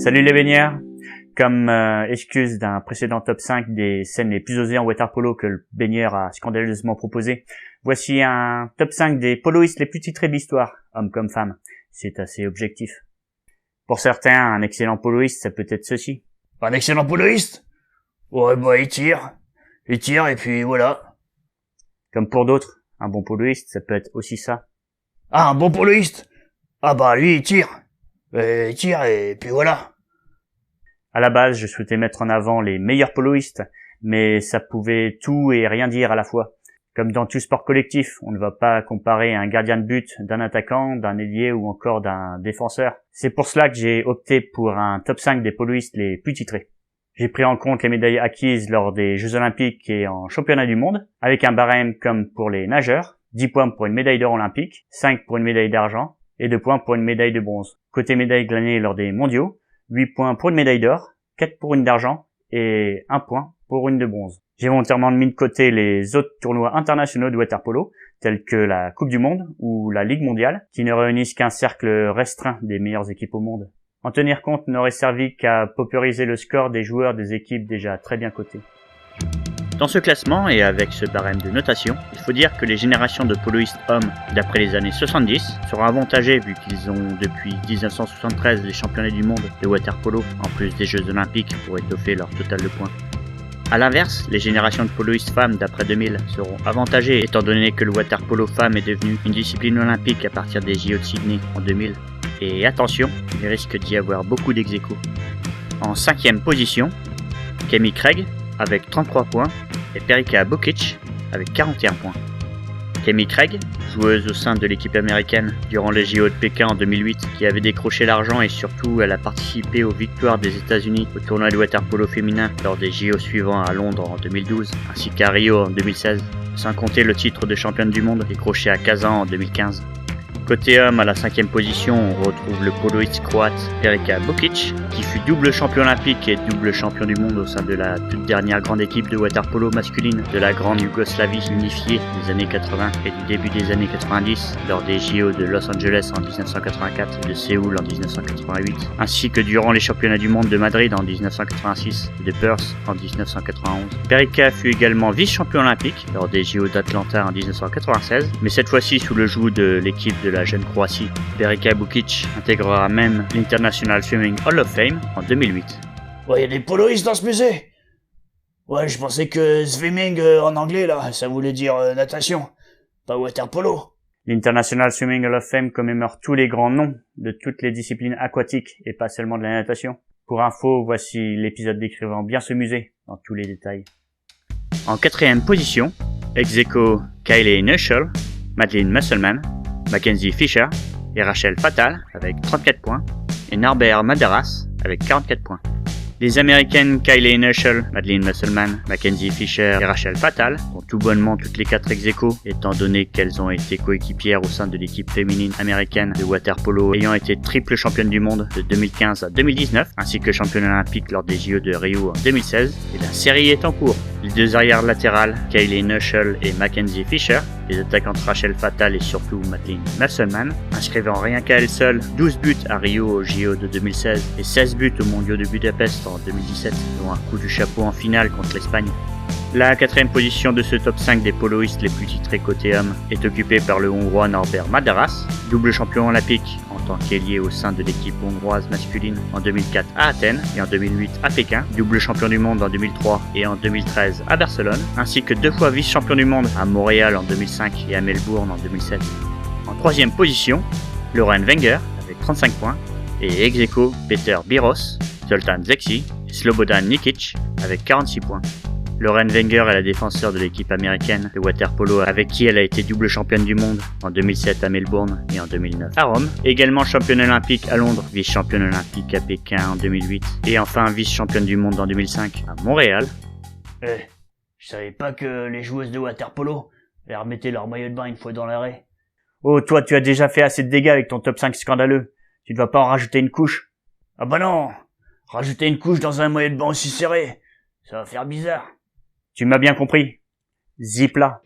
Salut les baigneurs. Comme excuse d'un précédent top 5 des scènes les plus osées en water polo que le baigneur a scandaleusement proposé, voici un top 5 des poloistes les plus titrés de l'histoire, hommes comme femmes. C'est assez objectif. Pour certains, un excellent poloiste, ça peut être ceci. Un excellent poloiste? Ouais, bah il tire et puis voilà. Comme pour d'autres, un bon poloiste, ça peut être aussi ça. Ah, un bon poloiste? Ah bah lui il tire et puis voilà. À la base, je souhaitais mettre en avant les meilleurs poloistes, mais ça pouvait tout et rien dire à la fois. Comme dans tout sport collectif, on ne va pas comparer un gardien de but d'un attaquant, d'un ailier ou encore d'un défenseur. C'est pour cela que j'ai opté pour un top 5 des poloistes les plus titrés. J'ai pris en compte les médailles acquises lors des Jeux Olympiques et en Championnat du Monde, avec un barème comme pour les nageurs, 10 points pour une médaille d'or olympique, 5 pour une médaille d'argent et 2 points pour une médaille de bronze. Côté médailles glanées lors des mondiaux, 8 points pour une médaille d'or, 4 pour une d'argent et 1 point pour une de bronze. J'ai volontairement mis de côté les autres tournois internationaux de water polo, tels que la Coupe du Monde ou la Ligue mondiale, qui ne réunissent qu'un cercle restreint des meilleures équipes au monde. En tenir compte n'aurait servi qu'à paupériser le score des joueurs des équipes déjà très bien cotées. Dans ce classement et avec ce barème de notation, il faut dire que les générations de poloistes hommes d'après les années 70 seront avantagées vu qu'ils ont depuis 1973 les championnats du monde de water polo en plus des Jeux Olympiques pour étoffer leur total de points. A l'inverse, les générations de poloistes femmes d'après 2000 seront avantagées étant donné que le water polo femme est devenu une discipline olympique à partir des JO de Sydney en 2000. Et attention, il risque d'y avoir beaucoup d'ex-aequo. En 5e position, Cammy Craig avec 33 points et Perica Bukic avec 41 points. Cammy Craig, joueuse au sein de l'équipe américaine durant les JO de Pékin en 2008, qui avait décroché l'argent et surtout elle a participé aux victoires des États-Unis au tournoi de water polo féminin lors des JO suivants à Londres en 2012 ainsi qu'à Rio en 2016, sans compter le titre de championne du monde décroché à Kazan en 2015. Côté homme, à la 5e position, on retrouve le poloiste croate Perica Bukic, qui fut double champion olympique et double champion du monde au sein de la toute dernière grande équipe de water polo masculine de la grande Yougoslavie unifiée des années 80 et du début des années 90 lors des JO de Los Angeles en 1984 et de Séoul en 1988, ainsi que durant les championnats du monde de Madrid en 1986 et de Perth en 1991. Perica fut également vice-champion olympique lors des JO d'Atlanta en 1996, mais cette fois-ci sous le joug de l'équipe de la jeune Croatie. Perica Bukic intégrera même l'International Swimming Hall of Fame en 2008. Ouais, y a des poloistes dans ce musée? Ouais, je pensais que swimming en anglais là, ça voulait dire natation, pas water polo. L'International Swimming Hall of Fame commémore tous les grands noms de toutes les disciplines aquatiques et pas seulement de la natation. Pour info, voici l'épisode décrivant bien ce musée dans tous les détails. En 4e position, ex-aequo Kylie Neuschel, Madeleine Musselman, Mackenzie Fisher et Rachel Fatal avec 34 points et Norbert Madaras avec 44 points. Les américaines Kylie Neuschel, Madeleine Musselman, Mackenzie Fisher et Rachel Fatal ont tout bonnement toutes les 4 ex-aequo étant donné qu'elles ont été coéquipières au sein de l'équipe féminine américaine de water polo ayant été triple championne du monde de 2015 à 2019 ainsi que championne olympique lors des JO de Rio en 2016 et la série est en cours. Les deux arrières latérales, Kylie Neuschel et Mackenzie Fisher, les attaquantes Rachel Fatal et surtout Madeleine Musselman, inscrivant rien qu'à elles seules 12 buts à Rio au JO de 2016 et 16 buts aux mondiaux de Budapest en 2017, dont un coup du chapeau en finale contre l'Espagne. La 4e position de ce top 5 des poloistes les plus titrés côté homme est occupée par le Hongrois Norbert Madaras, double champion olympique en tant qu'ailier au sein de l'équipe hongroise masculine en 2004 à Athènes et en 2008 à Pékin, double champion du monde en 2003 et en 2013 à Barcelone, ainsi que 2 fois vice-champion du monde à Montréal en 2005 et à Melbourne en 2007. En 3e position, Loren Wenger avec 35 points et ex-aequo Peter Biros, Zoltan Zeksi et Slobodan Nikic avec 46 points. Loren Wenger est la défenseur de l'équipe américaine de water polo avec qui elle a été double championne du monde en 2007 à Melbourne et en 2009 à Rome, également championne olympique à Londres, vice-championne olympique à Pékin en 2008 et enfin vice-championne du monde en 2005 à Montréal. Je savais pas que les joueuses de water polo elles remettaient leur maillot de bain une fois dans l'arrêt. Oh, toi tu as déjà fait assez de dégâts avec ton top 5 scandaleux. Tu ne vas pas en rajouter une couche? Ah bah non, rajouter une couche dans un maillot de bain aussi serré, ça va faire bizarre. Tu m'as bien compris. Zip là.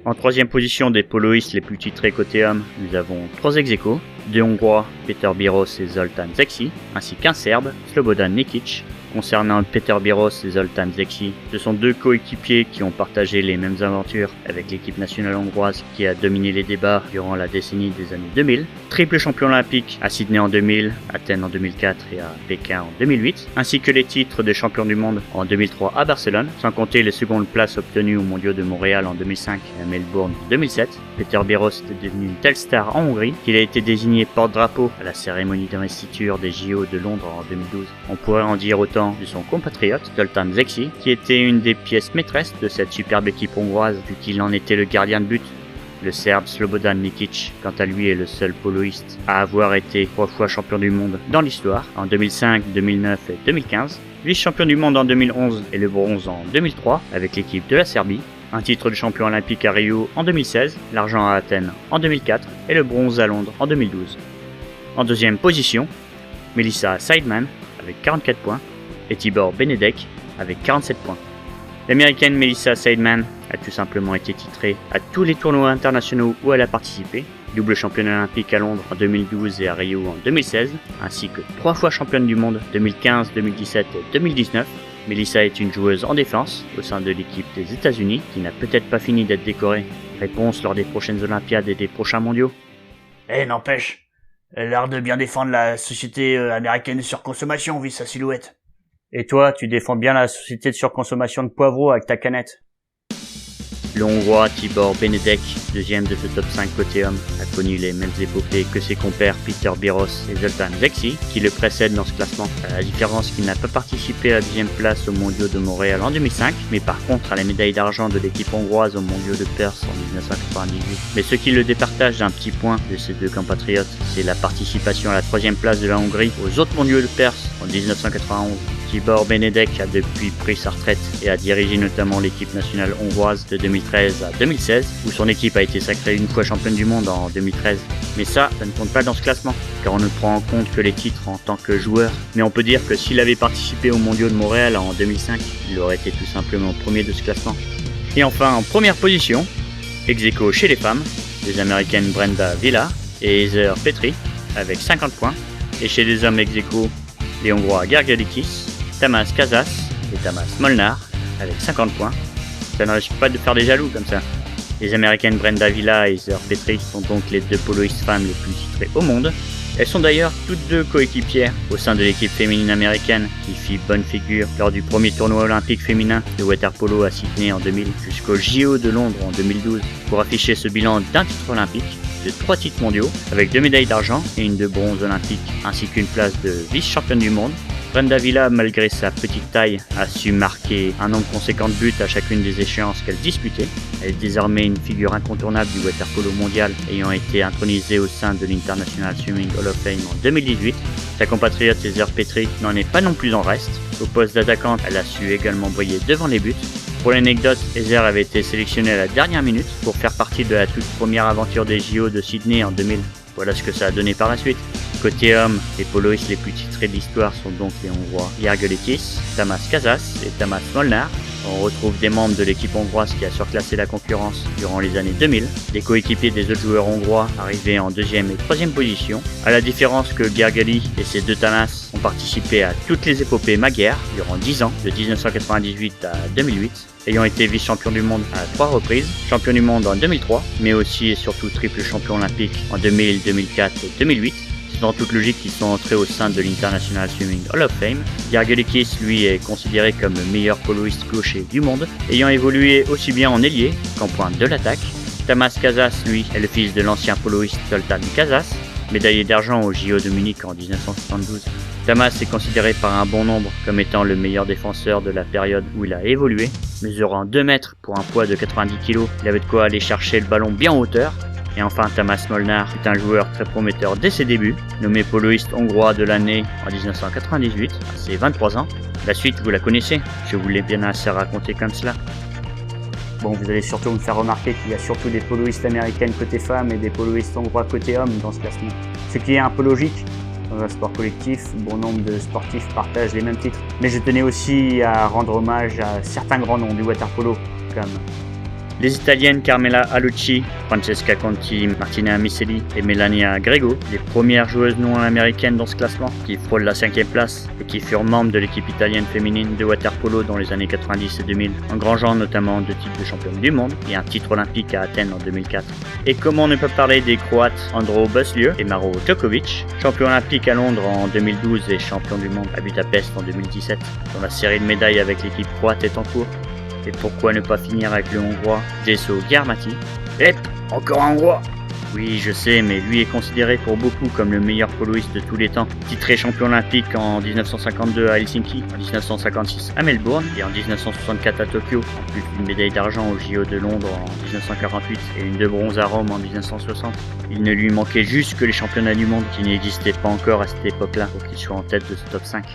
En 3e position des poloistes les plus titrés côté hommes, nous avons 3 ex-aequo, 2 Hongrois, Peter Biros et Zoltán Szekcy, ainsi qu'un Serbe, Slobodan Nikic. Concernant Peter Biros et Zoltán Szekcy, ce sont 2 coéquipiers qui ont partagé les mêmes aventures avec l'équipe nationale hongroise qui a dominé les débats durant la décennie des années 2000. Triple champion olympique à Sydney en 2000, Athènes en 2004 et à Pékin en 2008, ainsi que les titres de champion du monde en 2003 à Barcelone, sans compter les secondes places obtenues aux mondiaux de Montréal en 2005 et à Melbourne en 2007. Peter Biros est devenu une telle star en Hongrie qu'il a été désigné porte-drapeau à la cérémonie d'investiture des JO de Londres en 2012. On pourrait en dire autant de son compatriote Zoltán Szekcy, qui était une des pièces maîtresses de cette superbe équipe hongroise vu qu'il en était le gardien de but. Le Serbe Slobodan Nikic, quant à lui, est le seul poloiste à avoir été 3 fois champion du monde dans l'histoire, en 2005, 2009 et 2015, vice-champion du monde en 2011 et le bronze en 2003 avec l'équipe de la Serbie, un titre de champion olympique à Rio en 2016, l'argent à Athènes en 2004 et le bronze à Londres en 2012. En deuxième position, Melissa Seidman avec 44 points et Tibor Benedek avec 47 points. L'américaine Melissa Seidman a tout simplement été titrée à tous les tournois internationaux où elle a participé, double championne olympique à Londres en 2012 et à Rio en 2016, ainsi que 3 fois championne du monde 2015, 2017 et 2019. Melissa est une joueuse en défense au sein de l'équipe des États-Unis qui n'a peut-être pas fini d'être décorée. Réponse lors des prochaines Olympiades et des prochains mondiaux. N'empêche, elle a l'air de bien défendre la société américaine de surconsommation vu sa silhouette. Et toi, tu défends bien la société de surconsommation de poivreaux avec ta canette. Le Hongrois Tibor Benedek, deuxième de ce top 5 côté homme, a connu les mêmes épopées que ses compères Peter Biros et Zoltán Szekcy, qui le précèdent dans ce classement. À la différence qu'il n'a pas participé à la 10e place aux mondiaux de Montréal en 2005, mais par contre à la médaille d'argent de l'équipe hongroise aux mondiaux de Perth en 1998. Mais ce qui le départage d'un petit point de ses 2 compatriotes, c'est la participation à la 3e place de la Hongrie aux autres mondiaux de Perth en 1991. Tibor Benedek a depuis pris sa retraite et a dirigé notamment l'équipe nationale hongroise de 2013 à 2016, où son équipe a été sacrée une fois championne du monde en 2013. Mais ça ne compte pas dans ce classement, car on ne prend en compte que les titres en tant que joueur. Mais on peut dire que s'il avait participé aux mondiaux de Montréal en 2005, il aurait été tout simplement premier de ce classement. Et enfin, en première position, ex-aequo chez les femmes, les américaines Brenda Villa et Heather Petry avec 50 points, et chez les hommes ex-aequo, les Hongrois Gergelikis, Tamás Kazas et Tamás Molnár avec 50 points. Ça ne risque pas de faire des jaloux comme ça. Les américaines Brenda Villa et Heather Petry sont donc les 2 poloistes femmes les plus titrées au monde. Elles sont d'ailleurs toutes 2 coéquipières au sein de l'équipe féminine américaine qui fit bonne figure lors du premier tournoi olympique féminin de water-polo à Sydney en 2000 jusqu'au JO de Londres en 2012 pour afficher ce bilan d'un titre olympique, de 3 titres mondiaux avec 2 médailles d'argent et une de bronze olympique ainsi qu'une place de vice-championne du monde. Brenda Villa, malgré sa petite taille, a su marquer un nombre conséquent de buts à chacune des échéances qu'elle disputait. Elle est désormais une figure incontournable du water-polo mondial, ayant été intronisée au sein de l'International Swimming Hall of Fame en 2018. Sa compatriote Heather Petry n'en est pas non plus en reste. Au poste d'attaquante, elle a su également briller devant les buts. Pour l'anecdote, Heather avait été sélectionnée à la dernière minute pour faire partie de la toute première aventure des JO de Sydney en 2000. Voilà ce que ça a donné par la suite. Côté homme, les poloistes les plus titrés de l'histoire sont donc les Hongrois Gergelikis, Tamás Kazas et Tamás Molnár. On retrouve des membres de l'équipe hongroise qui a surclassé la concurrence durant les années 2000, des coéquipiers des autres joueurs hongrois arrivés en 2e et 3e position, à la différence que Gergely et ses 2 Tamás ont participé à toutes les épopées magyères durant 10 ans, de 1998 à 2008, ayant été vice-champion du monde à 3 reprises, champion du monde en 2003, mais aussi et surtout triple champion olympique en 2000, 2004 et 2008. C'est dans toute logique qu'ils sont entrés au sein de l'International Swimming Hall of Fame. Gergelikis, lui, est considéré comme le meilleur poloiste gaucher du monde, ayant évolué aussi bien en ailier qu'en pointe de l'attaque. Tamás Kazas, lui, est le fils de l'ancien poloiste Zoltán Kazas, médaillé d'argent au JO de Munich en 1972. Tamás est considéré par un bon nombre comme étant le meilleur défenseur de la période où il a évolué. Mesurant 2 mètres pour un poids de 90 kg, il avait de quoi aller chercher le ballon bien en hauteur. Et enfin, Tamás Molnár est un joueur très prometteur dès ses débuts, nommé poloiste hongrois de l'année en 1998, à ses 23 ans. La suite, vous la connaissez, je vous l'ai bien assez raconté comme cela. Bon, vous allez surtout me faire remarquer qu'il y a surtout des poloistes américaines côté femmes et des poloistes hongrois côté hommes dans ce classement. Ce qui est un peu logique. Dans un sport collectif, bon nombre de sportifs partagent les mêmes titres. Mais je tenais aussi à rendre hommage à certains grands noms du water-polo, comme Les Italiennes Carmela Alucci, Francesca Conti, Martina Miceli et Melania Grego, les premières joueuses non américaines dans ce classement, qui frôlent la 5e place et qui furent membres de l'équipe italienne féminine de water-polo dans les années 90 et 2000, engrangeant notamment 2 titres de championne du monde et un titre olympique à Athènes en 2004. Et comment ne pas parler des Croates Andro Busliu et Maro Tokovic, champion olympique à Londres en 2012 et champion du monde à Budapest en 2017, dont la série de médailles avec l'équipe croate est en cours. Et pourquoi ne pas finir avec le Hongrois Gesso Gyarmati? Encore un Hongrois. Oui, je sais, mais lui est considéré pour beaucoup comme le meilleur poloiste de tous les temps. Titré champion olympique en 1952 à Helsinki, en 1956 à Melbourne et en 1964 à Tokyo, en plus d'une médaille d'argent au JO de Londres en 1948 et une de bronze à Rome en 1960. Il ne lui manquait juste que les championnats du monde qui n'existaient pas encore à cette époque-là pour qu'il soit en tête de ce top 5.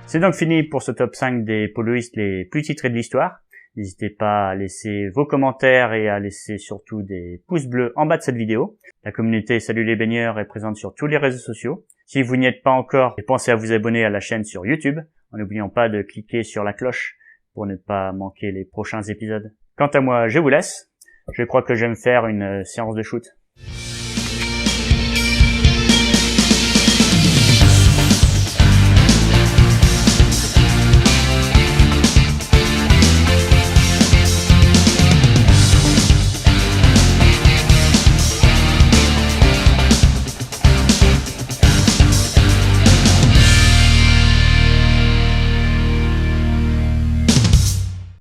C'est donc fini pour ce top 5 des poloistes les plus titrés de l'histoire. N'hésitez pas à laisser vos commentaires et à laisser surtout des pouces bleus en bas de cette vidéo. La communauté Salut les baigneurs est présente sur tous les réseaux sociaux. Si vous n'y êtes pas encore, pensez à vous abonner à la chaîne sur YouTube, en n'oubliant pas de cliquer sur la cloche pour ne pas manquer les prochains épisodes. Quant à moi, je vous laisse. Je crois que je vais me faire une séance de shoot.